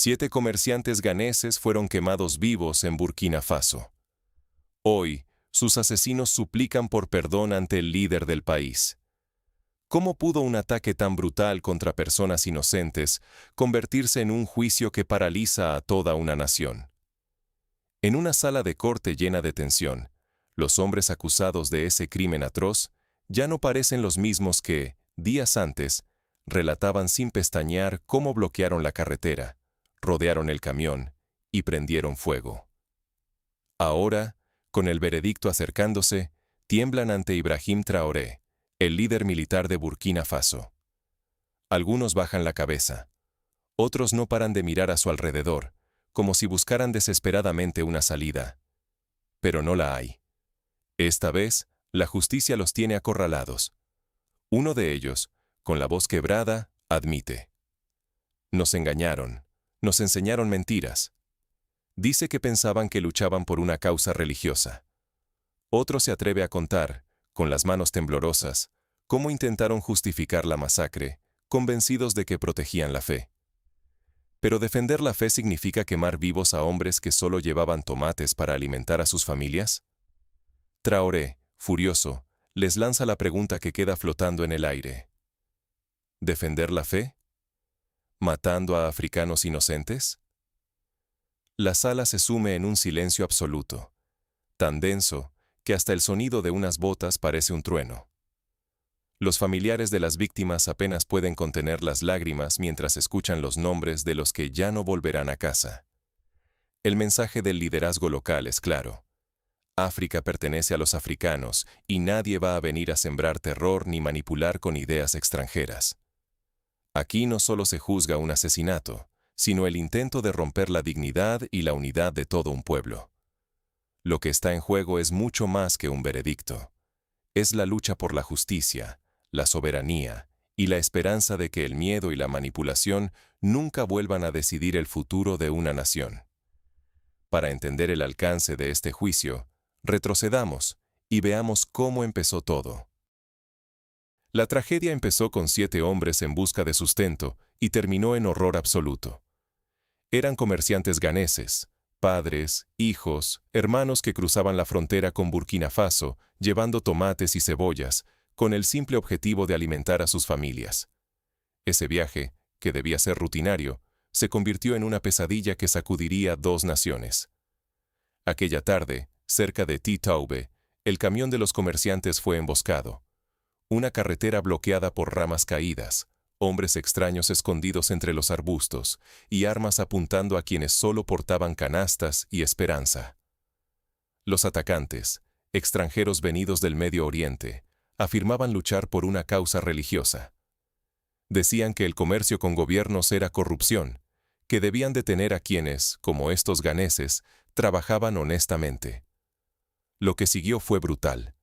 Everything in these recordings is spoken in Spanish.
7 comerciantes ganeses fueron quemados vivos en Burkina Faso. Hoy, sus asesinos suplican por perdón ante el líder del país. ¿Cómo pudo un ataque tan brutal contra personas inocentes convertirse en un juicio que paraliza a toda una nación? En una sala de corte llena de tensión, los hombres acusados de ese crimen atroz ya no parecen los mismos que, días antes, relataban sin pestañear cómo bloquearon la carretera, rodearon el camión y prendieron fuego. Ahora, con el veredicto acercándose, tiemblan ante Ibrahim Traoré, el líder militar de Burkina Faso. Algunos bajan la cabeza. Otros no paran de mirar a su alrededor, como si buscaran desesperadamente una salida. Pero no la hay. Esta vez, la justicia los tiene acorralados. Uno de ellos, con la voz quebrada, admite: nos engañaron, nos enseñaron mentiras. Dice que pensaban que luchaban por una causa religiosa. Otro se atreve a contar, con las manos temblorosas, cómo intentaron justificar la masacre, convencidos de que protegían la fe. ¿Pero defender la fe significa quemar vivos a hombres que solo llevaban tomates para alimentar a sus familias? Traoré, furioso, les lanza la pregunta que queda flotando en el aire. ¿Defender la fe? ¿Matando a africanos inocentes? La sala se sume en un silencio absoluto, tan denso que hasta el sonido de unas botas parece un trueno. Los familiares de las víctimas apenas pueden contener las lágrimas mientras escuchan los nombres de los que ya no volverán a casa. El mensaje del liderazgo local es claro. África pertenece a los africanos y nadie va a venir a sembrar terror ni manipular con ideas extranjeras. Aquí no solo se juzga un asesinato, sino el intento de romper la dignidad y la unidad de todo un pueblo. Lo que está en juego es mucho más que un veredicto. Es la lucha por la justicia, la soberanía y la esperanza de que el miedo y la manipulación nunca vuelvan a decidir el futuro de una nación. Para entender el alcance de este juicio, retrocedamos y veamos cómo empezó todo. La tragedia empezó con 7 hombres en busca de sustento y terminó en horror absoluto. Eran comerciantes ganeses, padres, hijos, hermanos que cruzaban la frontera con Burkina Faso, llevando tomates y cebollas, con el simple objetivo de alimentar a sus familias. Ese viaje, que debía ser rutinario, se convirtió en una pesadilla que sacudiría 2 naciones. Aquella tarde, cerca de Titaube, el camión de los comerciantes fue emboscado. Una carretera bloqueada por ramas caídas, hombres extraños escondidos entre los arbustos y armas apuntando a quienes solo portaban canastas y esperanza. Los atacantes, extranjeros venidos del Medio Oriente, afirmaban luchar por una causa religiosa. Decían que el comercio con gobiernos era corrupción, que debían detener a quienes, como estos ganeses, trabajaban honestamente. Lo que siguió fue brutal.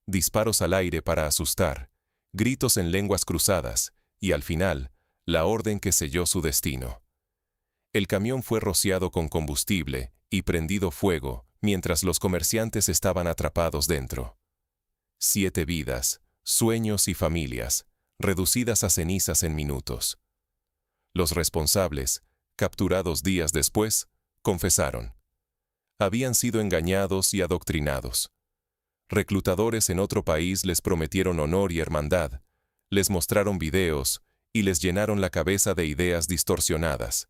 Disparos al aire para asustar, gritos en lenguas cruzadas y, al final, la orden que selló su destino. El camión fue rociado con combustible y prendido fuego mientras los comerciantes estaban atrapados dentro. 7 vidas, sueños y familias, reducidas a cenizas en minutos. Los responsables, capturados días después, confesaron. Habían sido engañados y adoctrinados. Reclutadores en otro país les prometieron honor y hermandad, les mostraron videos y les llenaron la cabeza de ideas distorsionadas.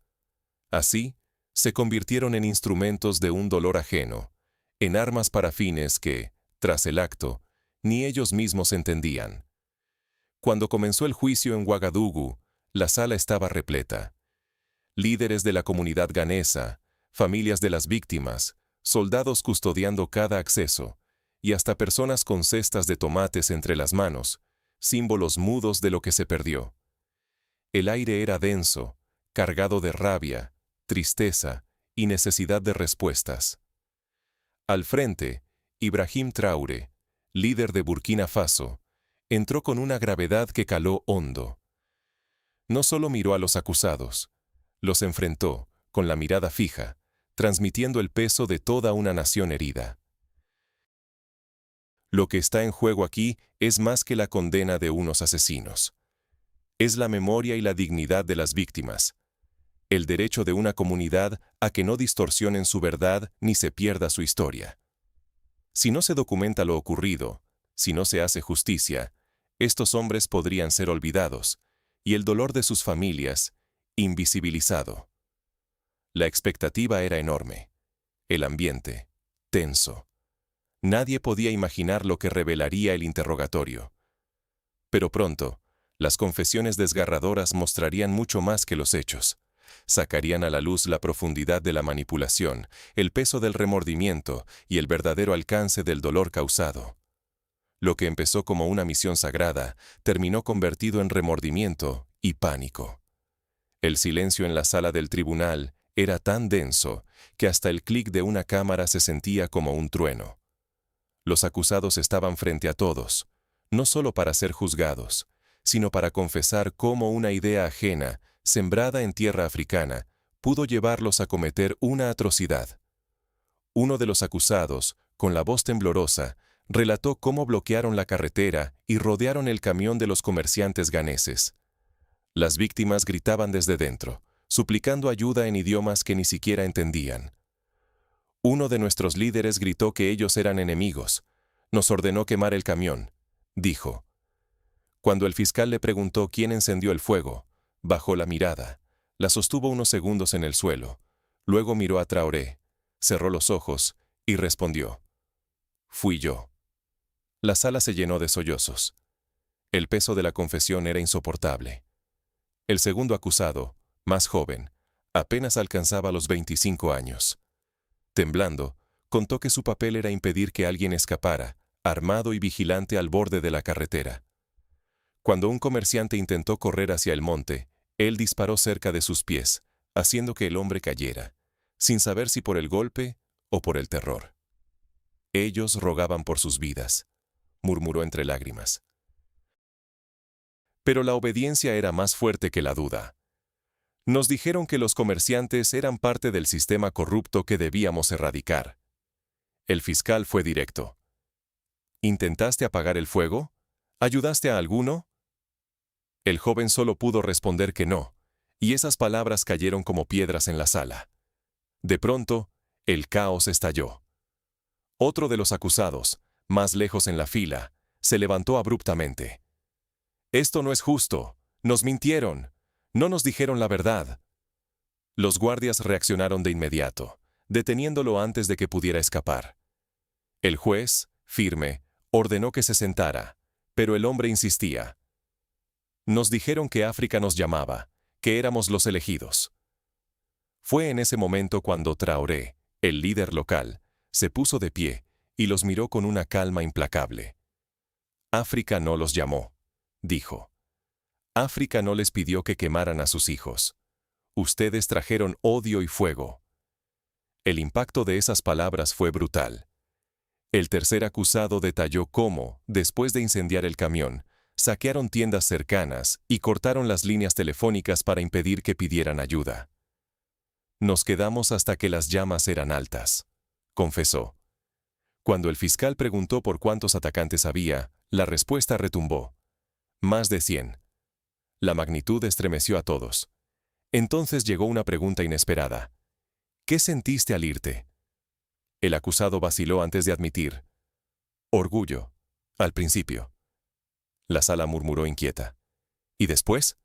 Así, se convirtieron en instrumentos de un dolor ajeno, en armas para fines que, tras el acto, ni ellos mismos entendían. Cuando comenzó el juicio en Ouagadougou, la sala estaba repleta. Líderes de la comunidad ganesa, familias de las víctimas, soldados custodiando cada acceso, y hasta personas con cestas de tomates entre las manos, símbolos mudos de lo que se perdió. El aire era denso, cargado de rabia, tristeza y necesidad de respuestas. Al frente, Ibrahim Traoré, líder de Burkina Faso, entró con una gravedad que caló hondo. No solo miró a los acusados, los enfrentó, con la mirada fija, transmitiendo el peso de toda una nación herida. Lo que está en juego aquí es más que la condena de unos asesinos. Es la memoria y la dignidad de las víctimas. el derecho de una comunidad a que no distorsionen su verdad ni se pierda su historia. Si no se documenta lo ocurrido, si no se hace justicia, estos hombres podrían ser olvidados, y el dolor de sus familias, invisibilizado. La expectativa era enorme. El ambiente, tenso. Nadie podía imaginar lo que revelaría el interrogatorio. Pero pronto, las confesiones desgarradoras mostrarían mucho más que los hechos. Sacarían a la luz la profundidad de la manipulación, el peso del remordimiento y el verdadero alcance del dolor causado. Lo que empezó como una misión sagrada, terminó convertido en remordimiento y pánico. El silencio en la sala del tribunal era tan denso que hasta el clic de una cámara se sentía como un trueno. Los acusados estaban frente a todos, no solo para ser juzgados, sino para confesar cómo una idea ajena, sembrada en tierra africana, pudo llevarlos a cometer una atrocidad. Uno de los acusados, con la voz temblorosa, relató cómo bloquearon la carretera y rodearon el camión de los comerciantes ganeses. Las víctimas gritaban desde dentro, suplicando ayuda en idiomas que ni siquiera entendían. Uno de nuestros líderes gritó que ellos eran enemigos. Nos ordenó quemar el camión, dijo. Cuando el fiscal le preguntó quién encendió el fuego, bajó la mirada, la sostuvo unos segundos en el suelo, luego miró a Traoré, cerró los ojos y respondió: «Fui yo». La sala se llenó de sollozos. El peso de la confesión era insoportable. El segundo acusado, más joven, apenas alcanzaba los 25 años. Temblando, contó que su papel era impedir que alguien escapara, armado y vigilante al borde de la carretera. Cuando un comerciante intentó correr hacia el monte, él disparó cerca de sus pies, haciendo que el hombre cayera, sin saber si por el golpe o por el terror. Ellos rogaban por sus vidas, murmuró entre lágrimas. Pero la obediencia era más fuerte que la duda. Nos dijeron que los comerciantes eran parte del sistema corrupto que debíamos erradicar. El fiscal fue directo. ¿Intentaste apagar el fuego? ¿Ayudaste a alguno? El joven solo pudo responder que no, y esas palabras cayeron como piedras en la sala. De pronto, el caos estalló. Otro de los acusados, más lejos en la fila, se levantó abruptamente. «Esto no es justo. Nos mintieron. No nos dijeron la verdad». Los guardias reaccionaron de inmediato, deteniéndolo antes de que pudiera escapar. El juez, firme, ordenó que se sentara, pero el hombre insistía. «Nos dijeron que África nos llamaba, que éramos los elegidos». Fue en ese momento cuando Traoré, el líder local, se puso de pie y los miró con una calma implacable. «África no los llamó», dijo. «África no les pidió que quemaran a sus hijos. Ustedes trajeron odio y fuego». El impacto de esas palabras fue brutal. El tercer acusado detalló cómo, después de incendiar el camión, saquearon tiendas cercanas y cortaron las líneas telefónicas para impedir que pidieran ayuda. «Nos quedamos hasta que las llamas eran altas», confesó. Cuando el fiscal preguntó por cuántos atacantes había, la respuesta retumbó. «Más de 100». La magnitud estremeció a todos. Entonces llegó una pregunta inesperada. «¿Qué sentiste al irte?» El acusado vaciló antes de admitir. «Orgullo, al principio». La sala murmuró inquieta. «¿Y después?»,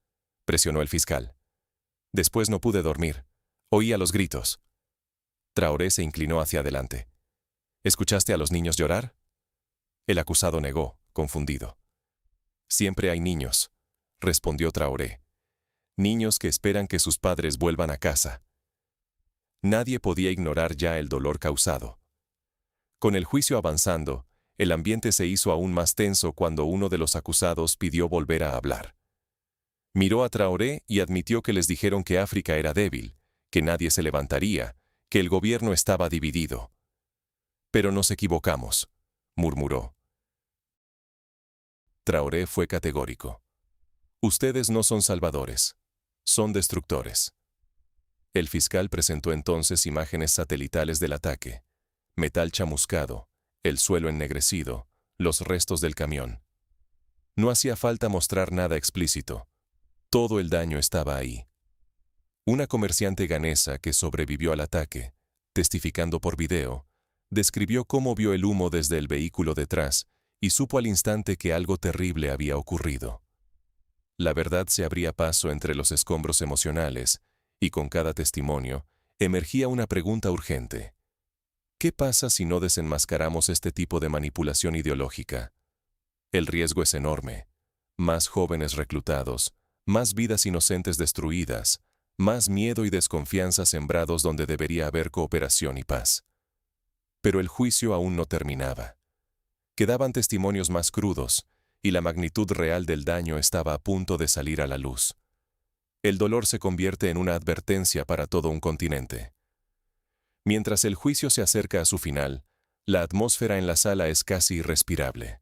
presionó el fiscal. «Después no pude dormir. Oía los gritos». Traoré se inclinó hacia adelante. «¿Escuchaste a los niños llorar?». El acusado negó, confundido. «Siempre hay niños», respondió Traoré. «Niños que esperan que sus padres vuelvan a casa». Nadie podía ignorar ya el dolor causado. Con el juicio avanzando, el ambiente se hizo aún más tenso cuando uno de los acusados pidió volver a hablar. Miró a Traoré y admitió que les dijeron que África era débil, que nadie se levantaría, que el gobierno estaba dividido. «Pero nos equivocamos», murmuró. Traoré fue categórico. «Ustedes no son salvadores, son destructores». El fiscal presentó entonces imágenes satelitales del ataque: metal chamuscado, el suelo ennegrecido, los restos del camión. No hacía falta mostrar nada explícito. Todo el daño estaba ahí. Una comerciante ganesa que sobrevivió al ataque, testificando por video, describió cómo vio el humo desde el vehículo detrás y supo al instante que algo terrible había ocurrido. La verdad se abría paso entre los escombros emocionales, y con cada testimonio emergía una pregunta urgente. ¿Qué pasa si no desenmascaramos este tipo de manipulación ideológica? El riesgo es enorme. Más jóvenes reclutados, más vidas inocentes destruidas, más miedo y desconfianza sembrados donde debería haber cooperación y paz. Pero el juicio aún no terminaba. Quedaban testimonios más crudos, y la magnitud real del daño estaba a punto de salir a la luz. El dolor se convierte en una advertencia para todo un continente. Mientras el juicio se acerca a su final, la atmósfera en la sala es casi irrespirable.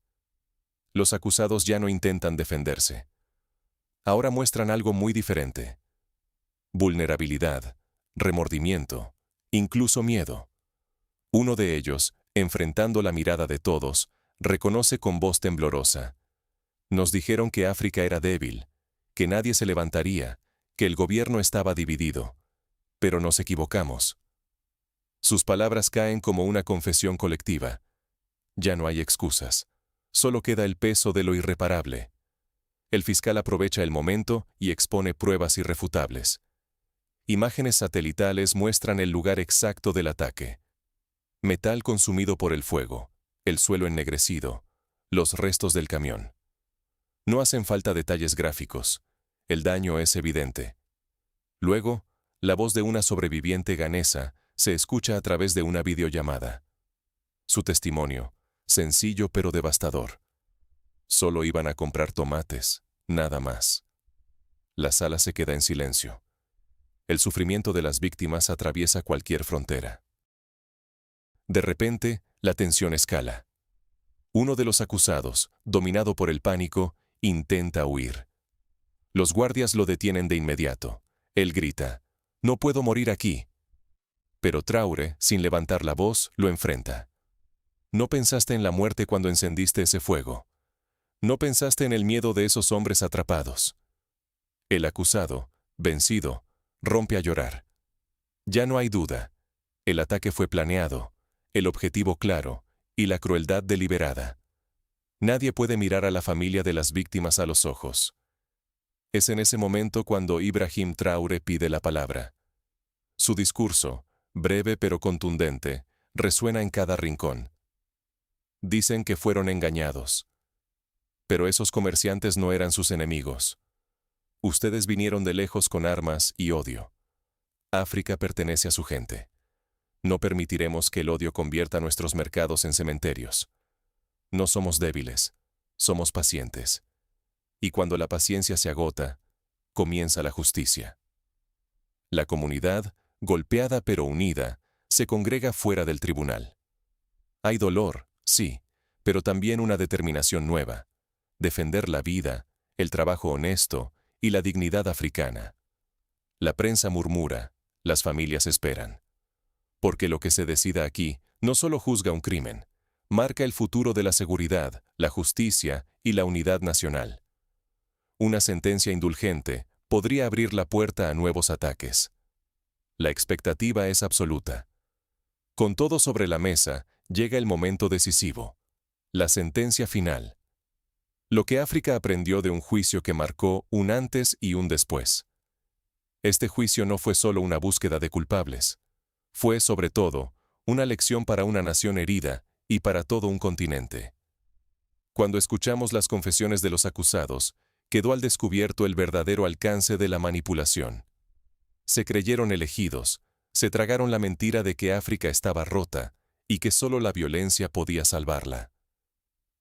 Los acusados ya no intentan defenderse. Ahora muestran algo muy diferente. Vulnerabilidad, remordimiento, incluso miedo. Uno de ellos, enfrentando la mirada de todos, reconoce con voz temblorosa: nos dijeron que África era débil, que nadie se levantaría, que el gobierno estaba dividido. Pero nos equivocamos. Sus palabras caen como una confesión colectiva. Ya no hay excusas. Solo queda el peso de lo irreparable. El fiscal aprovecha el momento y expone pruebas irrefutables. Imágenes satelitales muestran el lugar exacto del ataque. Metal consumido por el fuego, el suelo ennegrecido, los restos del camión. No hacen falta detalles gráficos. El daño es evidente. Luego, la voz de una sobreviviente ganesa se escucha a través de una videollamada. Su testimonio, sencillo pero devastador. Solo iban a comprar tomates, nada más. La sala se queda en silencio. El sufrimiento de las víctimas atraviesa cualquier frontera. De repente, la tensión escala. Uno de los acusados, dominado por el pánico, intenta huir. Los guardias lo detienen de inmediato. Él grita: «No puedo morir aquí». Pero Traoré, sin levantar la voz, lo enfrenta. «No pensaste en la muerte cuando encendiste ese fuego. No pensaste en el miedo de esos hombres atrapados». El acusado, vencido, rompe a llorar. Ya no hay duda. El ataque fue planeado, el objetivo claro y la crueldad deliberada. Nadie puede mirar a la familia de las víctimas a los ojos. Es en ese momento cuando Ibrahim Traoré pide la palabra. Su discurso, breve pero contundente, resuena en cada rincón. Dicen que fueron engañados. Pero esos comerciantes no eran sus enemigos. Ustedes vinieron de lejos con armas y odio. África pertenece a su gente. No permitiremos que el odio convierta nuestros mercados en cementerios. No somos débiles, somos pacientes. Y cuando la paciencia se agota, comienza la justicia. La comunidad, golpeada pero unida, se congrega fuera del tribunal. Hay dolor, sí, pero también una determinación nueva: defender la vida, el trabajo honesto y la dignidad africana. La prensa murmura, las familias esperan. Porque lo que se decida aquí no solo juzga un crimen, marca el futuro de la seguridad, la justicia y la unidad nacional. Una sentencia indulgente podría abrir la puerta a nuevos ataques. La expectativa es absoluta. Con todo sobre la mesa, llega el momento decisivo: la sentencia final. Lo que África aprendió de un juicio que marcó un antes y un después. Este juicio no fue solo una búsqueda de culpables. Fue, sobre todo, una lección para una nación herida y para todo un continente. Cuando escuchamos las confesiones de los acusados, quedó al descubierto el verdadero alcance de la manipulación. Se creyeron elegidos, se tragaron la mentira de que África estaba rota y que solo la violencia podía salvarla.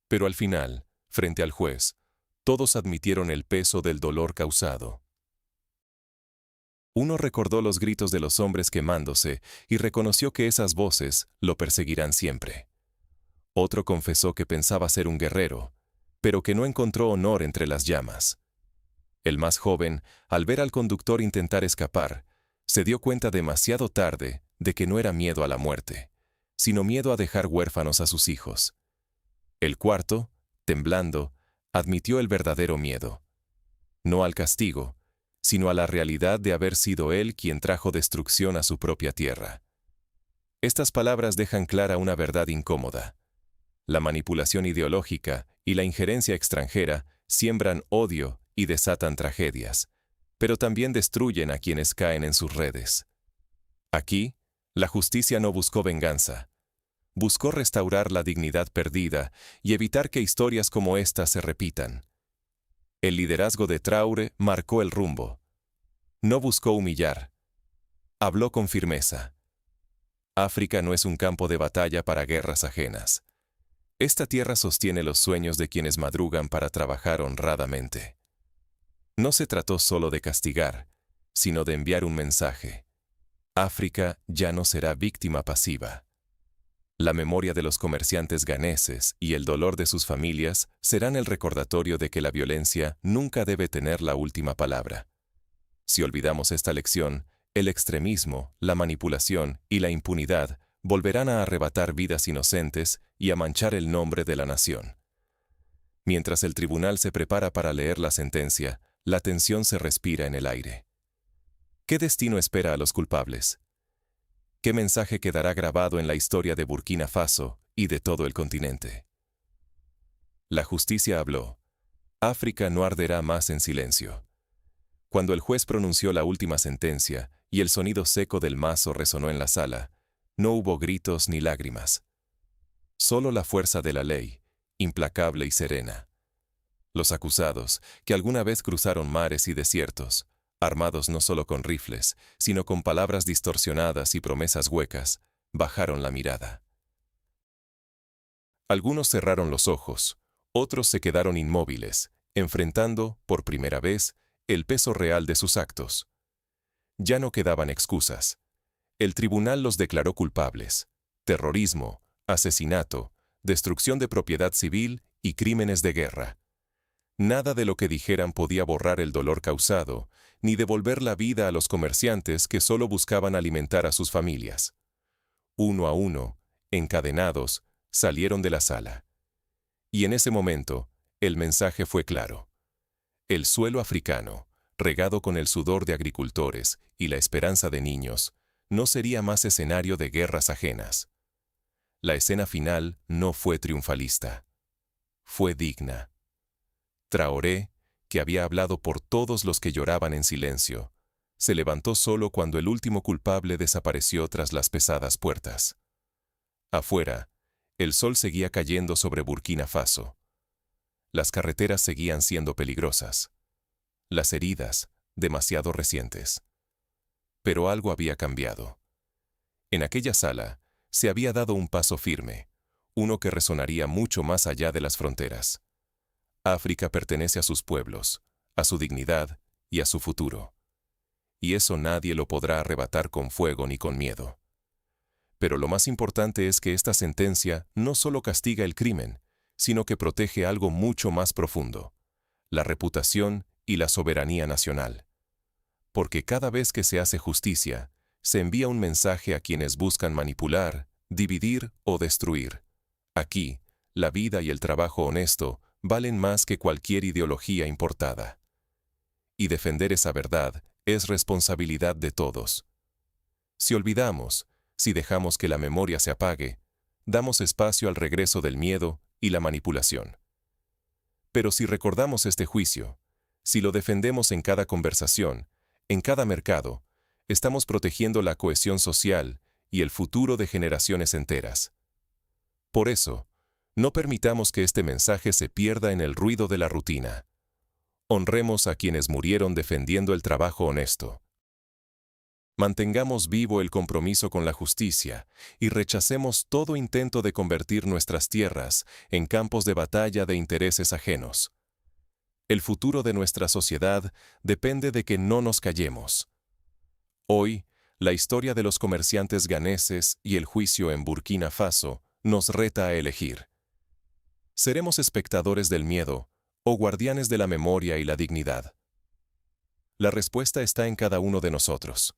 Pero al final, frente al juez, todos admitieron el peso del dolor causado. Uno recordó los gritos de los hombres quemándose y reconoció que esas voces lo perseguirán siempre. Otro confesó que pensaba ser un guerrero, pero que no encontró honor entre las llamas. El más joven, al ver al conductor intentar escapar, se dio cuenta demasiado tarde de que no era miedo a la muerte, sino miedo a dejar huérfanos a sus hijos. El cuarto, temblando, admitió el verdadero miedo. No al castigo, sino a la realidad de haber sido él quien trajo destrucción a su propia tierra. Estas palabras dejan clara una verdad incómoda. La manipulación ideológica y la injerencia extranjera siembran odio y desatan tragedias, pero también destruyen a quienes caen en sus redes. Aquí, la justicia no buscó venganza. Buscó restaurar la dignidad perdida y evitar que historias como esta se repitan. El liderazgo de Traoré marcó el rumbo. No buscó humillar. Habló con firmeza. África no es un campo de batalla para guerras ajenas. Esta tierra sostiene los sueños de quienes madrugan para trabajar honradamente. No se trató solo de castigar, sino de enviar un mensaje. África ya no será víctima pasiva. La memoria de los comerciantes ganeses y el dolor de sus familias serán el recordatorio de que la violencia nunca debe tener la última palabra. Si olvidamos esta lección, el extremismo, la manipulación y la impunidad volverán a arrebatar vidas inocentes y a manchar el nombre de la nación. Mientras el tribunal se prepara para leer la sentencia, la tensión se respira en el aire. ¿Qué destino espera a los culpables? ¿Qué mensaje quedará grabado en la historia de Burkina Faso y de todo el continente? La justicia habló. África no arderá más en silencio. Cuando el juez pronunció la última sentencia y el sonido seco del mazo resonó en la sala, no hubo gritos ni lágrimas. Solo la fuerza de la ley, implacable y serena. Los acusados, que alguna vez cruzaron mares y desiertos, armados no solo con rifles, sino con palabras distorsionadas y promesas huecas, bajaron la mirada. Algunos cerraron los ojos, otros se quedaron inmóviles, enfrentando, por primera vez, el peso real de sus actos. Ya no quedaban excusas. El tribunal los declaró culpables: terrorismo, asesinato, destrucción de propiedad civil y crímenes de guerra. Nada de lo que dijeran podía borrar el dolor causado, ni devolver la vida a los comerciantes que solo buscaban alimentar a sus familias. Uno a uno, encadenados, salieron de la sala. Y en ese momento, el mensaje fue claro. El suelo africano, regado con el sudor de agricultores y la esperanza de niños, no sería más escenario de guerras ajenas. La escena final no fue triunfalista. Fue digna. Traoré, que había hablado por todos los que lloraban en silencio, se levantó solo cuando el último culpable desapareció tras las pesadas puertas. Afuera, el sol seguía cayendo sobre Burkina Faso. Las carreteras seguían siendo peligrosas. Las heridas, demasiado recientes. Pero algo había cambiado. En aquella sala, se había dado un paso firme, uno que resonaría mucho más allá de las fronteras. África pertenece a sus pueblos, a su dignidad y a su futuro. Y eso nadie lo podrá arrebatar con fuego ni con miedo. Pero lo más importante es que esta sentencia no solo castiga el crimen, sino que protege algo mucho más profundo: la reputación y la soberanía nacional. Porque cada vez que se hace justicia, se envía un mensaje a quienes buscan manipular, dividir o destruir. Aquí, la vida y el trabajo honesto valen más que cualquier ideología importada. Y defender esa verdad es responsabilidad de todos. Si olvidamos, si dejamos que la memoria se apague, damos espacio al regreso del miedo y la manipulación. Pero si recordamos este juicio, si lo defendemos en cada conversación, en cada mercado, estamos protegiendo la cohesión social y el futuro de generaciones enteras. Por eso, no permitamos que este mensaje se pierda en el ruido de la rutina. Honremos a quienes murieron defendiendo el trabajo honesto. Mantengamos vivo el compromiso con la justicia y rechacemos todo intento de convertir nuestras tierras en campos de batalla de intereses ajenos. El futuro de nuestra sociedad depende de que no nos callemos. Hoy, la historia de los comerciantes ganeses y el juicio en Burkina Faso nos reta a elegir. ¿Seremos espectadores del miedo o guardianes de la memoria y la dignidad? La respuesta está en cada uno de nosotros.